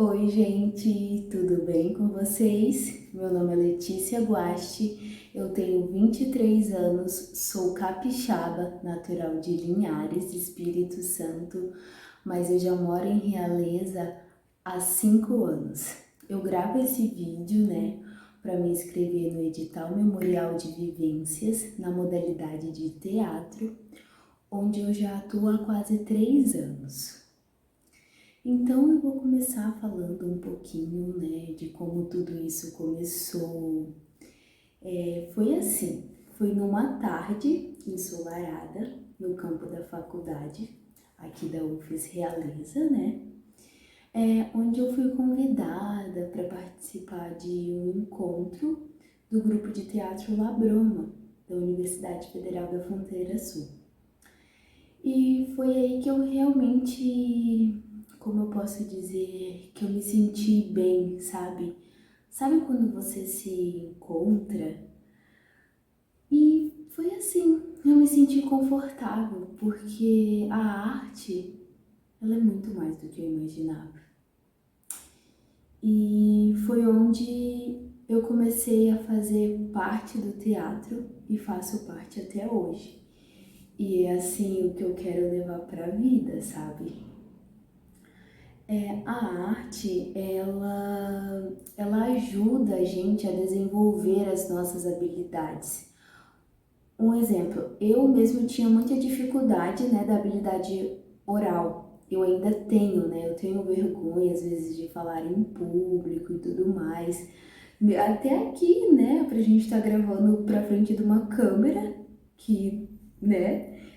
Oi, gente, tudo bem com vocês? Meu nome é Letícia Guasti, eu tenho 23 anos, sou capixaba, natural de Linhares, Espírito Santo, mas eu já moro em Realeza há 5 anos. Eu gravo esse vídeo, para me inscrever no edital Memorial de Vivências, na modalidade de teatro, onde eu já atuo há quase 3 anos. Então eu vou começar falando um pouquinho, de como tudo isso começou. Foi assim, foi numa tarde ensolarada no campo da faculdade, aqui da UFES Realeza, onde eu fui convidada para participar de um encontro do grupo de teatro La Broma, da Universidade Federal da Fronteira Sul. E foi aí que eu realmente, como eu posso dizer, que eu me senti bem, sabe? Sabe quando você se encontra? E foi assim, eu me senti confortável, porque a arte, ela é muito mais do que eu imaginava. E foi onde eu comecei a fazer parte do teatro e faço parte até hoje. E é assim o que eu quero levar para a vida, sabe? A arte, ela ajuda a gente a desenvolver as nossas habilidades. Um exemplo, eu mesmo tinha muita dificuldade, da habilidade oral. Eu ainda tenho, eu tenho vergonha às vezes de falar em público e tudo mais. Até aqui, pra gente estar gravando pra frente de uma câmera, que,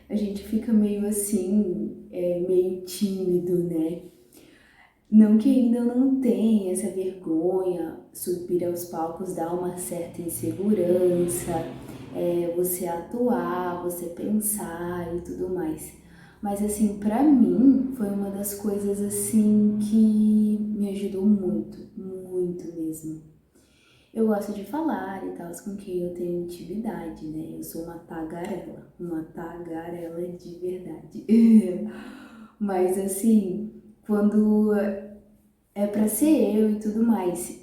a gente fica meio assim, meio tímido, Não que ainda não tenha essa vergonha, subir aos palcos dá uma certa insegurança, você atuar, você pensar e tudo mais. Mas assim, pra mim, foi uma das coisas assim que me ajudou muito, muito mesmo. Eu gosto de falar e tal, com quem eu tenho intimidade, Eu sou uma tagarela de verdade. Mas assim, quando é pra ser eu e tudo mais.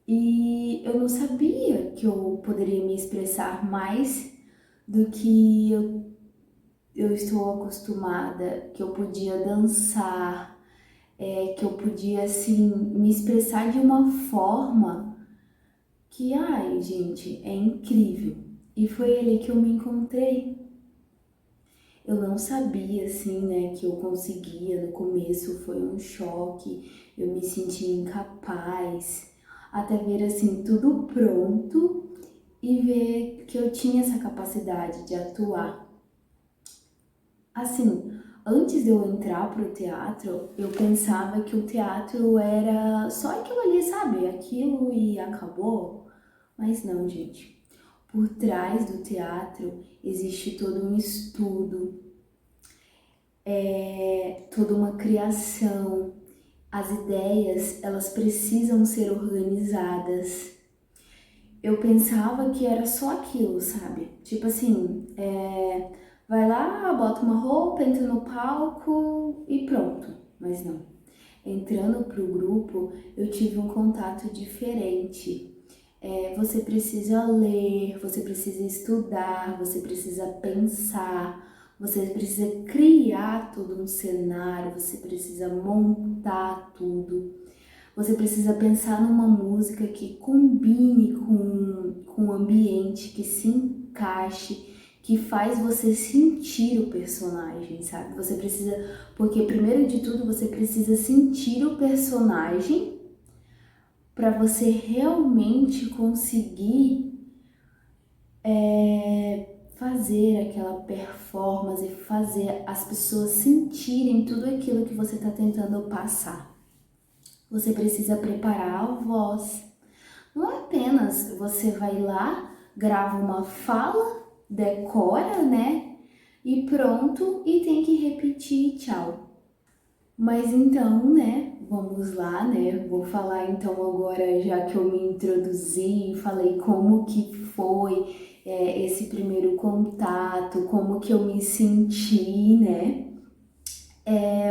E eu não sabia que eu poderia me expressar mais do que eu estou acostumada, que eu podia dançar, que eu podia, assim, me expressar de uma forma que, ai, gente, é incrível. E foi ali que eu me encontrei. Eu não sabia, assim, que eu conseguia. No começo foi um choque, eu me senti incapaz, até ver, assim, tudo pronto e ver que eu tinha essa capacidade de atuar. Assim, antes de eu entrar pro teatro, eu pensava que o teatro era só aquilo ali, sabe? Aquilo e acabou. Mas não, gente. Por trás do teatro existe todo um estudo, toda uma criação. As ideias, elas precisam ser organizadas. Eu pensava que era só aquilo, sabe? Tipo assim, vai lá, bota uma roupa, entra no palco e pronto. Mas não. Entrando pro grupo, eu tive um contato diferente. Você precisa ler, você precisa estudar, você precisa pensar, você precisa criar todo um cenário, você precisa montar tudo. Você precisa pensar numa música que combine com o ambiente, que se encaixe, que faz você sentir o personagem, sabe? Você precisa, porque primeiro de tudo você precisa sentir o personagem para você realmente conseguir fazer aquela performance, fazer as pessoas sentirem tudo aquilo que você está tentando passar. Você precisa preparar a voz. Não é apenas você vai lá, grava uma fala, decora, e pronto, e tem que repetir, tchau. Mas então, vamos lá, Vou falar então agora, já que eu me introduzi, falei como que foi esse primeiro contato, como que eu me senti,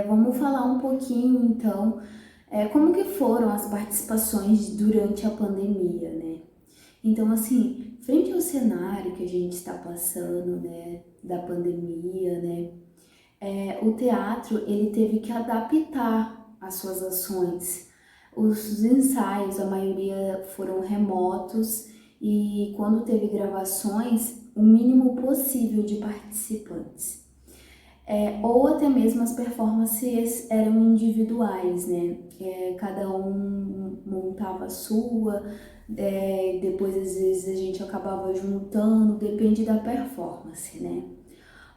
Vamos falar um pouquinho então como que foram as participações durante a pandemia, né? Então, assim, frente ao cenário que a gente está passando, né, da pandemia, né, o teatro, ele teve que adaptar as suas ações. Os ensaios, a maioria foram remotos e quando teve gravações, o mínimo possível de participantes. Ou até mesmo as performances eram individuais, né? Cada um montava a sua, depois às vezes a gente acabava juntando, depende da performance, né?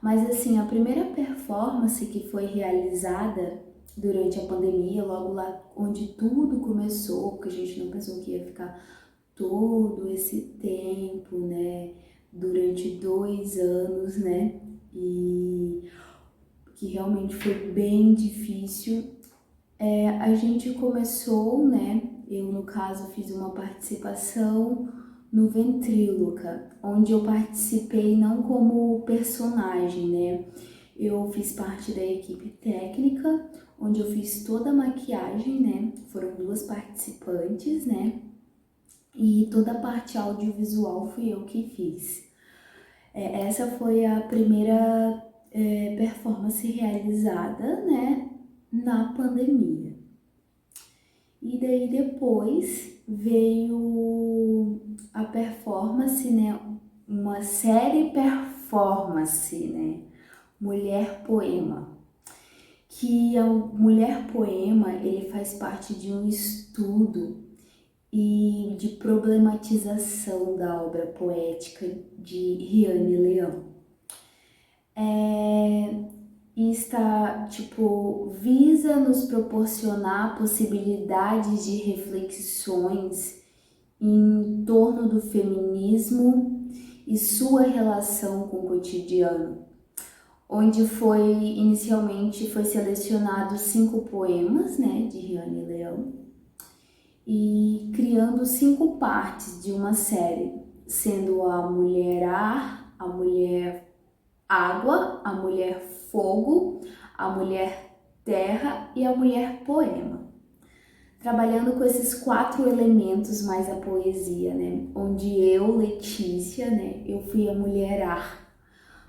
Mas assim, a primeira performance que foi realizada durante a pandemia, logo lá onde tudo começou, porque a gente não pensou que ia ficar todo esse tempo, né? Durante 2 anos, né? E que realmente foi bem difícil. A gente começou, né? Eu, no caso, fiz uma participação no Ventríloca, onde eu participei não como personagem, né? Eu fiz parte da equipe técnica, onde eu fiz toda a maquiagem, né? Foram 2 participantes, né? E toda a parte audiovisual fui eu que fiz. Essa foi a primeira performance realizada, né, na pandemia. E daí depois veio a performance, né, uma série performance, né, Mulher Poema. Que a Mulher Poema, ele faz parte de um estudo e de problematização da obra poética de Riane Leão. E está, visa nos proporcionar possibilidades de reflexões em torno do feminismo e sua relação com o cotidiano, onde inicialmente foi selecionado 5 poemas, né, de Riane Leão, e criando 5 partes de uma série, sendo a mulher ar, a mulher água, a mulher fogo, a mulher terra e a mulher poema. Trabalhando com esses 4 elementos mais a poesia, né? Onde eu, Letícia, né? Eu fui a mulher ar.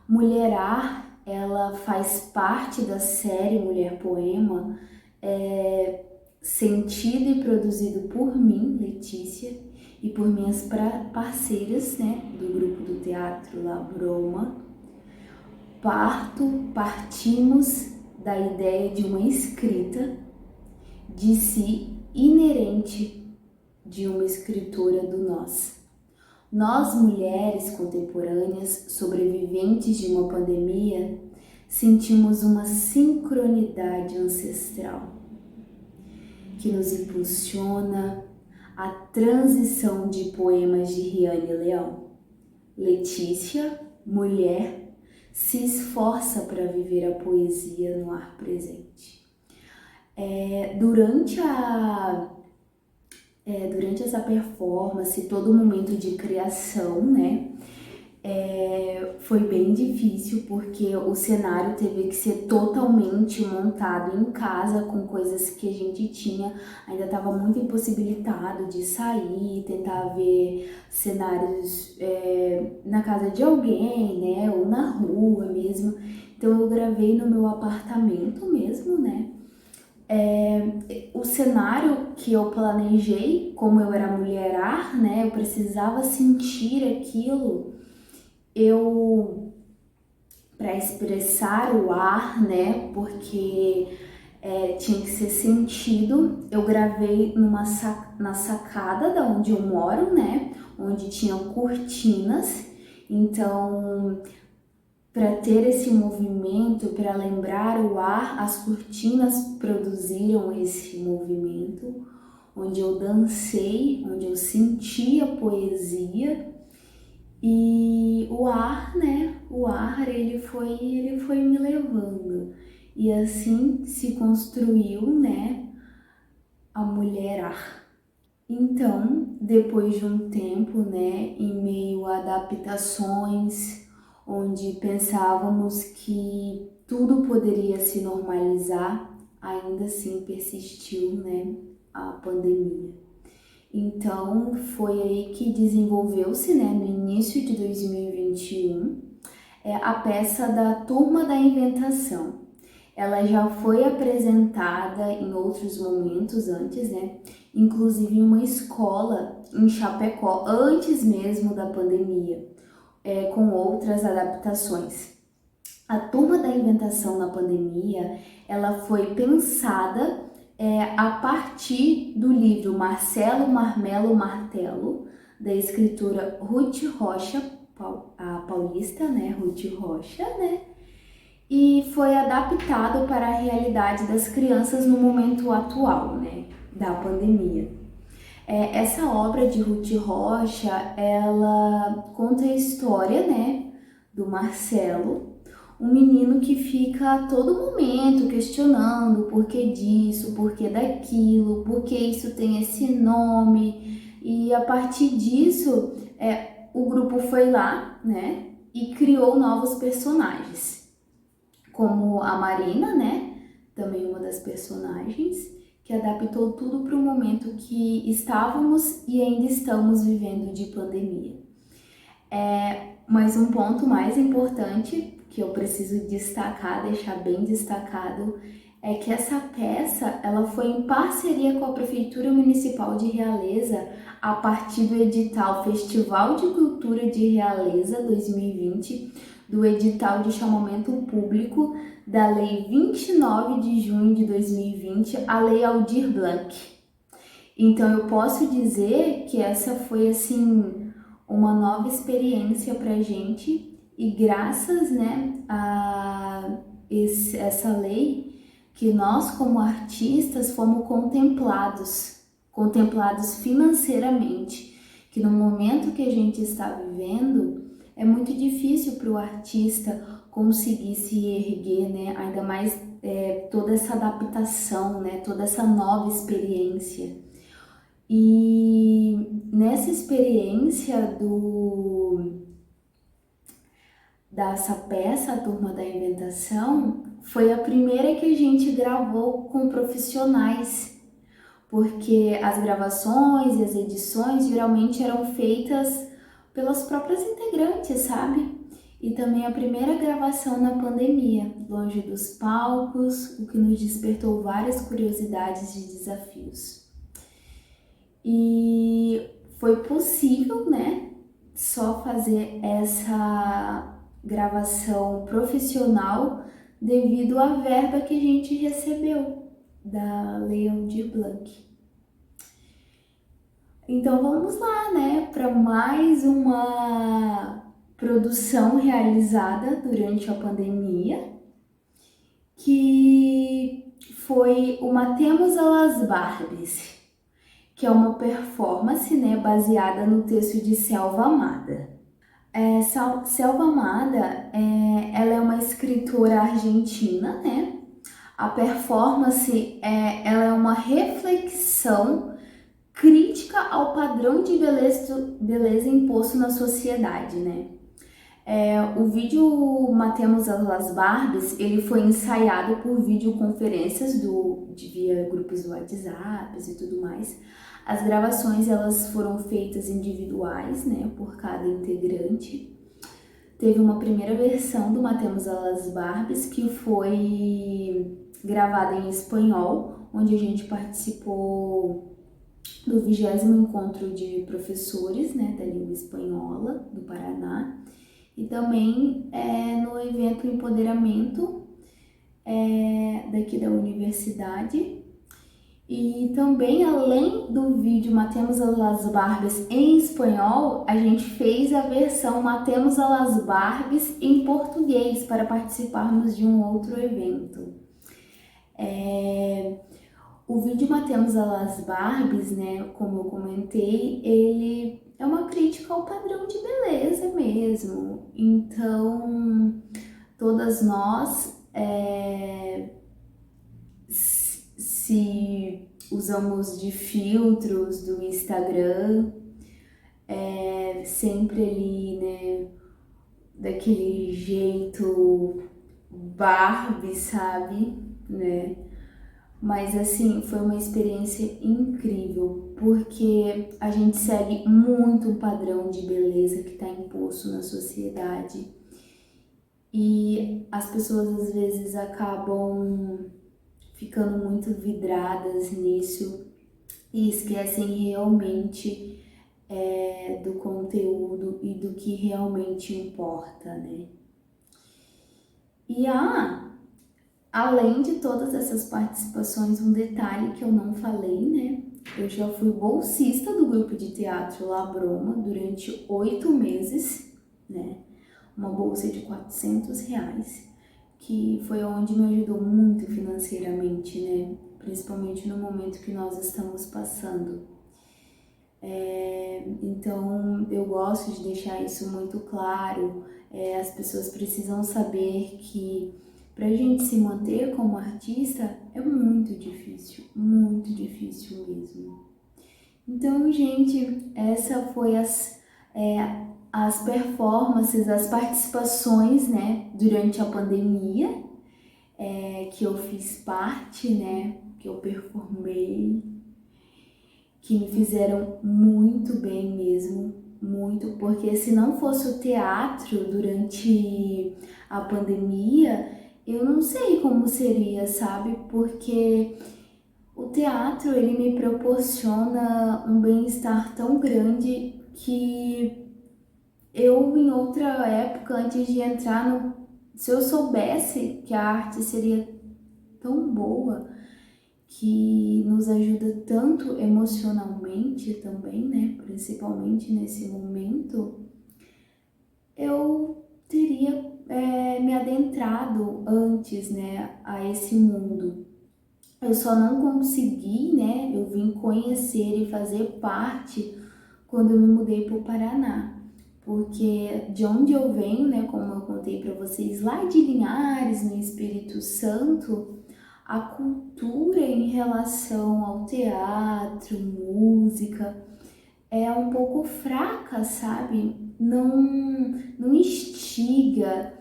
Mulher ar, ela faz parte da série Mulher Poema, sentido e produzido por mim, Letícia, e por minhas parceiras, né? Do grupo do teatro La Broma. Partimos da ideia de uma escrita de si inerente de uma escritora do nós. Nós, mulheres contemporâneas, sobreviventes de uma pandemia, sentimos uma sincronidade ancestral que nos impulsiona à transição de poemas de Riane Leão. Letícia, mulher, se esforça para viver a poesia no ar presente. Durante essa performance, todo o momento de criação, né, foi bem difícil porque o cenário teve que ser totalmente montado em casa com coisas que a gente tinha, ainda estava muito impossibilitado de sair, tentar ver cenários na casa de alguém, né, ou na rua mesmo. Então eu gravei no meu apartamento mesmo, né. O cenário que eu planejei, como eu era mulher ar, né, eu precisava sentir aquilo. Para expressar o ar, né, porque tinha que ser sentido, eu gravei na sacada da onde eu moro, né, onde tinha cortinas. Então, para ter esse movimento, para lembrar o ar, as cortinas produziram esse movimento, onde eu dancei, onde eu senti a poesia. E o ar, né? O ar, ele foi me levando. E assim se construiu, né? A mulher ar. Então, depois de um tempo, né? Em meio a adaptações, onde pensávamos que tudo poderia se normalizar, ainda assim persistiu, né, a pandemia. Então, foi aí que desenvolveu-se, né, no início de 2021, a peça da Turma da Inventação. Ela já foi apresentada em outros momentos antes, né, inclusive em uma escola em Chapecó, antes mesmo da pandemia, com outras adaptações. A Turma da Inventação na pandemia, ela foi pensada a partir do livro Marcelo Marmelo Martelo, da escritora Ruth Rocha, a paulista, né, Ruth Rocha, né, e foi adaptado para a realidade das crianças no momento atual, né, da pandemia. Essa obra de Ruth Rocha, ela conta a história, né, do Marcelo, um menino que fica a todo momento questionando o porquê disso, o porquê daquilo, por que isso tem esse nome. E a partir disso, o grupo foi lá, né, e criou novos personagens, como a Marina, né, também uma das personagens, que adaptou tudo para o momento que estávamos e ainda estamos vivendo de pandemia. Mas um ponto mais importante que eu preciso destacar, deixar bem destacado, é que essa peça ela foi em parceria com a Prefeitura Municipal de Realeza a partir do edital Festival de Cultura de Realeza 2020, do edital de chamamento público da Lei 29 de junho de 2020, a Lei Aldir Blanc. Então eu posso dizer que essa foi assim uma nova experiência pra gente e graças, né, a essa lei que nós como artistas fomos contemplados financeiramente, que no momento que a gente está vivendo é muito difícil para o artista conseguir se erguer, né, ainda mais toda essa adaptação, né, toda essa nova experiência. E nessa experiência dessa peça, a Turma da Inventação, foi a primeira que a gente gravou com profissionais, porque as gravações e as edições geralmente eram feitas pelas próprias integrantes, sabe? E também a primeira gravação na pandemia, longe dos palcos, o que nos despertou várias curiosidades e desafios. E foi possível, né, só fazer essa gravação profissional devido à verba que a gente recebeu da Lei Aldir Blanc. Então vamos lá, né, para mais uma produção realizada durante a pandemia, que foi o Matemos a las Barbies, que é uma performance, né, baseada no texto de Selva Amada. Selva Amada, ela é uma escritora argentina, né? A performance, ela é uma reflexão crítica ao padrão de beleza imposto na sociedade, né? O vídeo Matemos as Barbies, ele foi ensaiado por videoconferências via grupos do WhatsApp e tudo mais. As gravações elas foram feitas individuais, né, por cada integrante. Teve uma primeira versão do Matemos as Barbies que foi gravada em espanhol, onde a gente participou do 20º encontro de professores, né, da língua espanhola do Paraná. E também no evento Empoderamento daqui da universidade. E também, além do vídeo Matemos a las Barbies em espanhol, a gente fez a versão Matemos a las Barbies em português para participarmos de um outro evento. O vídeo Matemos a las Barbies, né, como eu comentei, ele é uma crítica ao padrão de beleza mesmo. Então, todas nós, se usamos de filtros do Instagram, sempre ali, né, daquele jeito Barbie, sabe, né? Mas assim, foi uma experiência incrível, porque a gente segue muito um padrão de beleza que está imposto na sociedade e as pessoas às vezes acabam ficando muito vidradas nisso e esquecem realmente do conteúdo e do que realmente importa, né? E além de todas essas participações, um detalhe que eu não falei, né? Eu já fui bolsista do grupo de teatro La Broma durante 8 meses, né? Uma bolsa de R$ 400, que foi onde me ajudou muito financeiramente, né? Principalmente no momento que nós estamos passando. Então, eu gosto de deixar isso muito claro. As pessoas precisam saber que para a gente se manter como artista é muito difícil mesmo. Então, gente, essa foi as performances, as participações, né, durante a pandemia, que eu fiz parte, né, que eu performei, que me fizeram muito bem mesmo, muito, porque se não fosse o teatro durante a pandemia, eu não sei como seria, sabe? Porque o teatro, ele me proporciona um bem-estar tão grande que eu, em outra época, antes de entrar se eu soubesse que a arte seria tão boa, que nos ajuda tanto emocionalmente também, né? Principalmente nesse momento, eu teria me adentrado antes, né, a esse mundo. Eu só não consegui, né? Eu vim conhecer e fazer parte quando eu me mudei para o Paraná. Porque de onde eu venho, né, como eu contei para vocês, lá de Linhares, no Espírito Santo, a cultura em relação ao teatro, música, é um pouco fraca, sabe? Não instiga.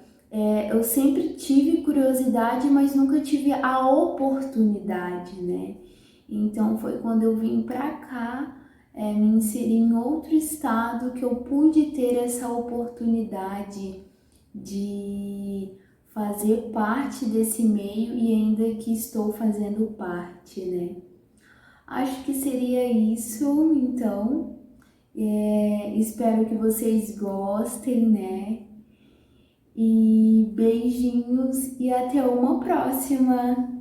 Eu sempre tive curiosidade, mas nunca tive a oportunidade, né? Então foi quando eu vim pra cá, me inseri em outro estado, que eu pude ter essa oportunidade de fazer parte desse meio e ainda que estou fazendo parte, né? Acho que seria isso, então. Espero que vocês gostem, né? E beijinhos e até uma próxima!